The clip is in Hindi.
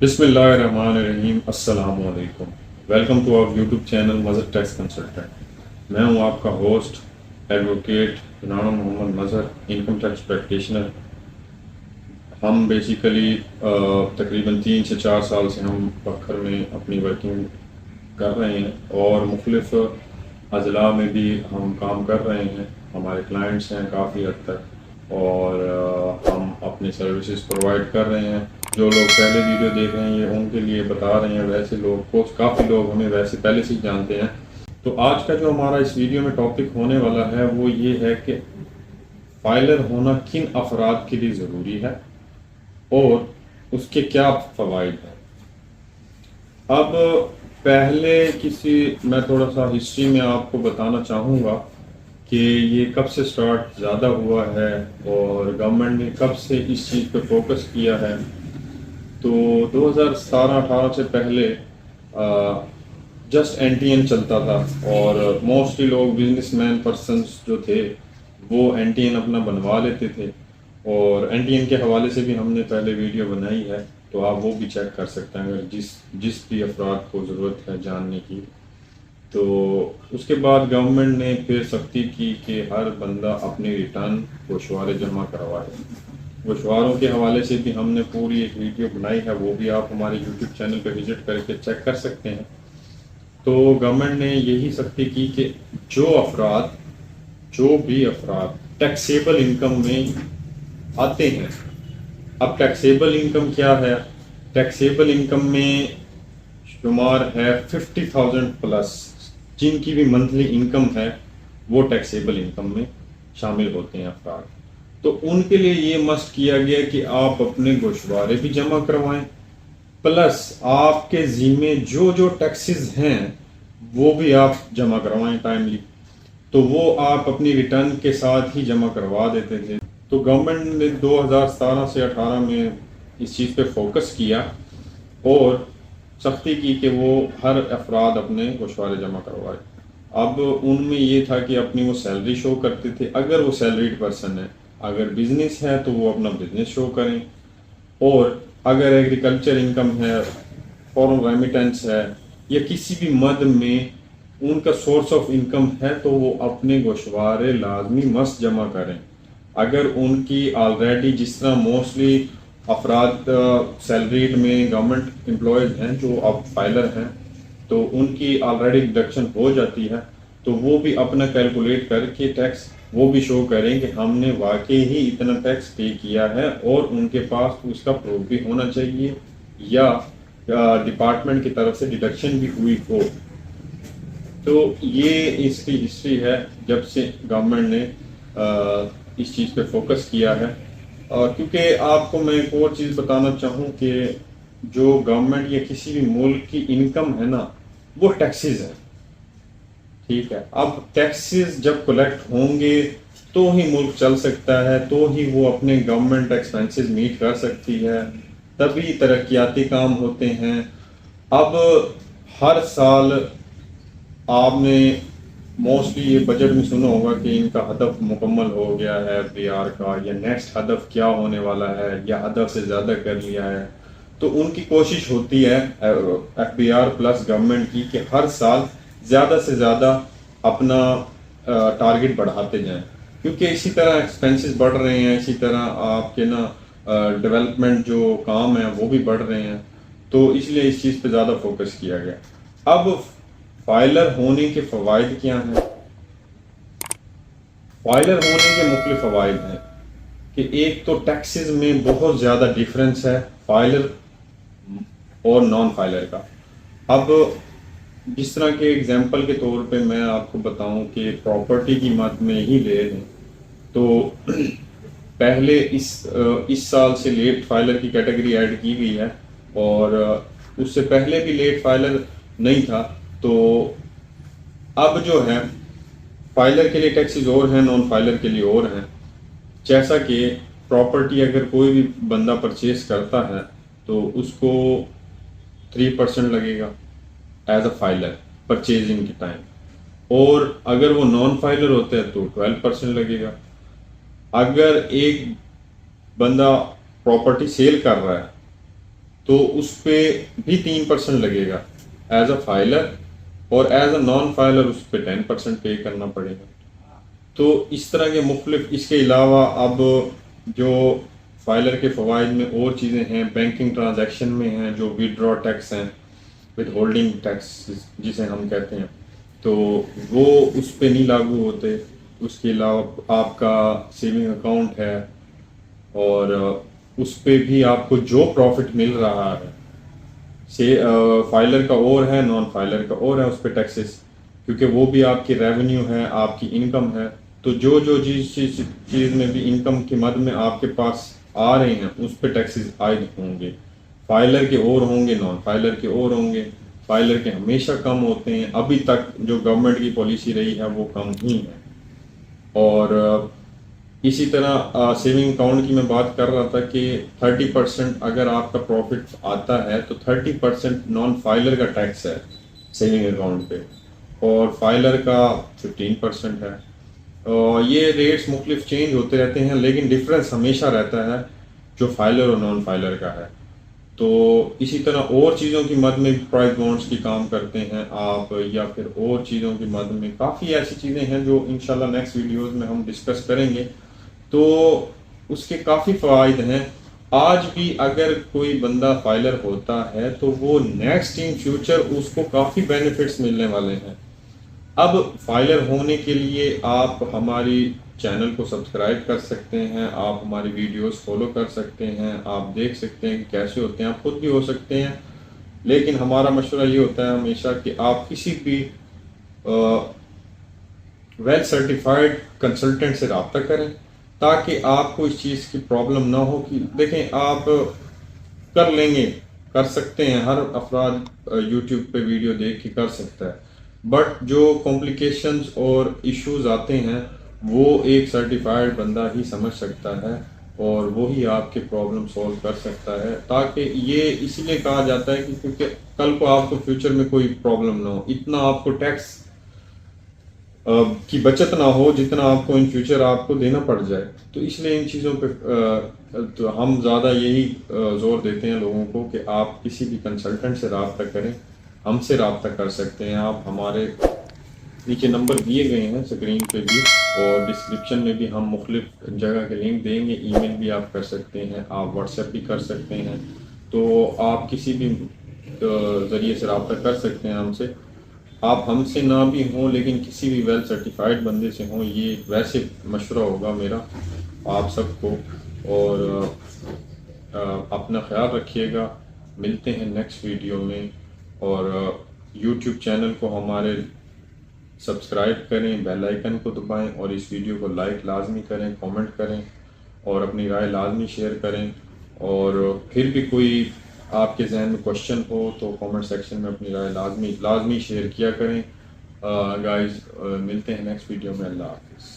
बिस्मिल्लाहिर्रहमानिर्रहीम अस्सलाम वालेकुम। Welcome to our YouTube channel Mazhar tax consultant. मैं हूं आपका होस्ट एडवोकेट नाम Mohammad Mazhar, income tax practitioner. हम बेसिकली तकरीबन 3 से 4 साल से हम बखर में अपनी वर्किंग कर रहे हैं और मुख्तलिफ अजला में भी हम काम कर रहे हैं। हमारे क्लाइंट्स हैं काफ़ी हद तक और हम अपनी सर्विसेज प्रोवाइड कर रहे हैं। जो लोग पहले वीडियो देख रहे हैं ये उनके लिए बता रहे हैं, वैसे लोग को काफ़ी लोग हमें वैसे पहले से ही जानते हैं। तो आज का जो हमारा इस वीडियो में टॉपिक होने वाला है वो ये है कि फाइलर होना किन अफराद के लिए ज़रूरी है और उसके क्या फ़वाइद हैं। अब पहले मैं थोड़ा सा हिस्ट्री में आपको बताना चाहूँगा कि ये कब से स्टार्ट ज़्यादा हुआ है और गवर्नमेंट ने कब से इस चीज़ पे फोकस किया है। तो 2017-18 से पहले जस्ट एनटीएन चलता था और मोस्टली लोग बिजनेसमैन पर्सन्स जो थे वो एनटीएन अपना बनवा लेते थे और एनटीएन के हवाले से भी हमने पहले वीडियो बनाई है, तो आप वो भी चेक कर सकते हैं अगर जिस भी अफराद को ज़रूरत है जानने की। तो उसके बाद गवर्नमेंट ने फिर सख्ती की कि हर बंदा अपनी रिटर्न गोशवारे जमा करवाए। गोशवारों के हवाले से भी हमने पूरी एक वीडियो बनाई है, वो भी आप हमारे यूट्यूब चैनल पर विजिट करके चेक कर सकते हैं। तो गवर्नमेंट ने यही सख्ती की कि जो भी अफराद टैक्सेबल इनकम में आते हैं। अब टैक्सेबल इनकम क्या है? टैक्सेबल इनकम में शुमार है 50,000 प्लस, जिनकी भी मंथली इनकम है वो टैक्सेबल इनकम में शामिल होते हैं अफराद। तो उनके लिए ये मस्ट किया गया कि आप अपने गोशवारे भी जमा करवाएं, प्लस आपके ज़िम्मे जो जो टैक्सेस हैं वो भी आप जमा करवाएं टाइमली। तो वो आप अपनी रिटर्न के साथ ही जमा करवा देते थे। तो गवर्नमेंट ने 2017 से 18 में इस चीज़ पे फोकस किया और सख्ती की कि वो हर अफराद अपने गोशवारे जमा करवाए। अब उनमें ये था कि अपनी वो सैलरी शो करते थे अगर वो सैलरीड पर्सन है, अगर बिजनेस है तो वो अपना बिजनेस शो करें, और अगर एग्रीकल्चर इनकम है, फॉरेन रेमिटेंस है या किसी भी मद में उनका सोर्स ऑफ इनकम है तो वो अपने गोशवारे लाजमी मस्त जमा करें। अगर उनकी ऑलरेडी जिस तरह मोस्टली अफराद सैलरीड में गवर्नमेंट एम्प्लॉयज़ हैं जो अब फाइलर हैं तो उनकी ऑलरेडी डिडक्शन हो जाती है, तो वो भी अपना कैलकुलेट करके टैक्स वो भी शो करें कि हमने वाकई ही इतना टैक्स पे किया है और उनके पास उसका प्रूफ भी होना चाहिए या डिपार्टमेंट की तरफ से डिडक्शन भी हुई हो। तो ये इसकी हिस्ट्री है जब से गवर्नमेंट ने इस चीज़ पे फोकस किया है। क्योंकि आपको मैं एक और चीज़ बताना चाहूँ कि जो गवर्नमेंट या किसी भी मुल्क की इनकम है ना वो टैक्सेस है, ठीक है। अब टैक्सेस जब कलेक्ट होंगे तो ही मुल्क चल सकता है, तो ही वो अपने गवर्नमेंट एक्सपेंसेस मीट कर सकती है, तभी तरक्याती काम होते हैं। अब हर साल आपने मोस्टली ये बजट में सुना होगा कि इनका हदफ मुकम्मल हो गया है एफबीआर का, या नेक्स्ट हदफ क्या होने वाला है, या हदफ से ज़्यादा कर लिया है। तो उनकी कोशिश होती है एफबीआर प्लस गवर्नमेंट की कि हर साल ज़्यादा से ज़्यादा अपना टारगेट बढ़ाते जाएं, क्योंकि इसी तरह एक्सपेंसेस बढ़ रहे हैं, इसी तरह आपके ना डेवलपमेंट जो काम है वो भी बढ़ रहे हैं। तो इसलिए इस चीज़ पे ज़्यादा फोकस किया गया। अब फाइलर होने के फ़वाइद क्या हैं? फाइलर होने के मुख्तलिफ फ़वाइद हैं कि एक तो टैक्सेस में बहुत ज़्यादा डिफरेंस है फाइलर और नॉन फाइलर का। अब जिस तरह के एग्जांपल के तौर पे मैं आपको बताऊं कि प्रॉपर्टी की मद में ही ले लें तो पहले इस साल से लेट फाइलर की कैटेगरी ऐड की गई है और उससे पहले भी लेट फाइलर नहीं था। तो अब जो है फाइलर के लिए टैक्सेस और हैं, नॉन फाइलर के लिए और हैं। जैसा कि प्रॉपर्टी अगर कोई भी बंदा परचेज करता है तो उसको 3% लगेगा एज अ फाइलर परचेजिंग के टाइम, और अगर वो नॉन फाइलर होते हैं तो 12% लगेगा। अगर एक बंदा प्रॉपर्टी सेल कर रहा है तो उस पर भी 3% लगेगा एज अ फाइलर, और एज अ नॉन फाइलर उस पर 10% पे करना पड़ेगा। तो इस तरह के मुख्तलिफ, इसके अलावा अब जो फाइलर के फ़वाइद में और चीज़ें हैं, बैंकिंग ट्रांजैक्शन में हैं जो विदड्रॉ टैक्स हैं, विद होल्डिंग टैक्स जिसे हम कहते हैं, तो वो उस पर नहीं लागू होते। उसके अलावा आपका सेविंग अकाउंट है, और उस पर भी आपको जो प्रॉफिट मिल रहा है, से फाइलर का और है, नॉन फाइलर का और है, उस पर टैक्सेस, क्योंकि वो भी आपकी रेवेन्यू है, आपकी इनकम है। तो जो जो जिस चीज़ में भी इनकम की मद में आपके पास आ रहे हैं उस पर टैक्सेस आयद होंगे। फाइलर के और होंगे, नॉन फाइलर के और होंगे। फाइलर के हमेशा कम होते हैं, अभी तक जो गवर्नमेंट की पॉलिसी रही है वो कम ही है। और इसी तरह सेविंग अकाउंट की मैं बात कर रहा था कि 30% अगर आपका प्रॉफिट आता है तो 30% नॉन फाइलर का टैक्स है सेविंग अकाउंट पे, और फाइलर का 15% है। और ये रेट्स मुख्तलिफ चेंज होते रहते हैं, लेकिन डिफरेंस हमेशा रहता है जो फाइलर और नॉन फाइलर का है। तो इसी तरह और चीज़ों की मद में प्राइस बॉन्ड्स की काम करते हैं आप, या फिर और चीज़ों की मद में काफ़ी ऐसी चीज़ें हैं जो इंशाल्लाह नेक्स्ट वीडियोस में हम डिस्कस करेंगे। तो उसके काफ़ी फ़वाइद हैं। आज भी अगर कोई बंदा फाइलर होता है तो वो नेक्स्ट इन फ्यूचर उसको काफ़ी बेनिफिट्स मिलने वाले हैं। अब फाइलर होने के लिए आप हमारी चैनल को सब्सक्राइब कर सकते हैं, आप हमारी वीडियोस फॉलो कर सकते हैं, आप देख सकते हैं कि कैसे होते हैं, आप खुद भी हो सकते हैं। लेकिन हमारा मशवरा ये होता है हमेशा कि आप किसी भी वेल सर्टिफाइड कंसल्टेंट से रब्ता करें, ताकि आपको इस चीज़ की प्रॉब्लम ना हो कि देखें आप कर लेंगे, कर सकते हैं, हर अफराद यूट्यूब पे वीडियो देख के कर सकता है, बट जो कॉम्प्लिकेशंस और इश्यूज आते हैं वो एक सर्टिफाइड बंदा ही समझ सकता है, और वो ही आपके प्रॉब्लम सॉल्व कर सकता है। ताकि ये इसीलिए कहा जाता है कि क्योंकि कल को आपको फ्यूचर में कोई प्रॉब्लम ना हो, इतना आपको टैक्स की बचत ना हो जितना आपको इन फ्यूचर आपको देना पड़ जाए। तो इसलिए इन चीज़ों पे तो हम ज़्यादा यही जोर देते हैं लोगों को कि आप किसी भी कंसल्टेंट से रब्ता करें, हमसे रब्ता कर सकते हैं आप। हमारे नीचे नंबर दिए गए हैं स्क्रीन पे भी, और डिस्क्रिप्शन में भी हम मुख्तलिफ जगह के लिंक देंगे। ईमेल भी आप कर सकते हैं, आप व्हाट्सएप भी कर सकते हैं। तो आप किसी भी ज़रिए से रब्ता कर सकते हैं हमसे। आप हमसे ना भी हों लेकिन किसी भी वेल सर्टिफाइड बंदे से हों, ये वैसे मशवरा होगा मेरा आप सबको। और अपना ख्याल रखिएगा, मिलते हैं नेक्स्ट वीडियो में। और यूट्यूब चैनल को हमारे सब्सक्राइब करें, बेल आइकन को दबाएं, और इस वीडियो को लाइक लाजमी करें, कमेंट करें, और अपनी राय लाजमी शेयर करें। और फिर भी कोई आपके जहन में क्वेश्चन हो तो कमेंट सेक्शन में अपनी राय लाजमी शेयर किया करें। गाइस, मिलते हैं नेक्स्ट वीडियो में। अल्लाह हाफिज़।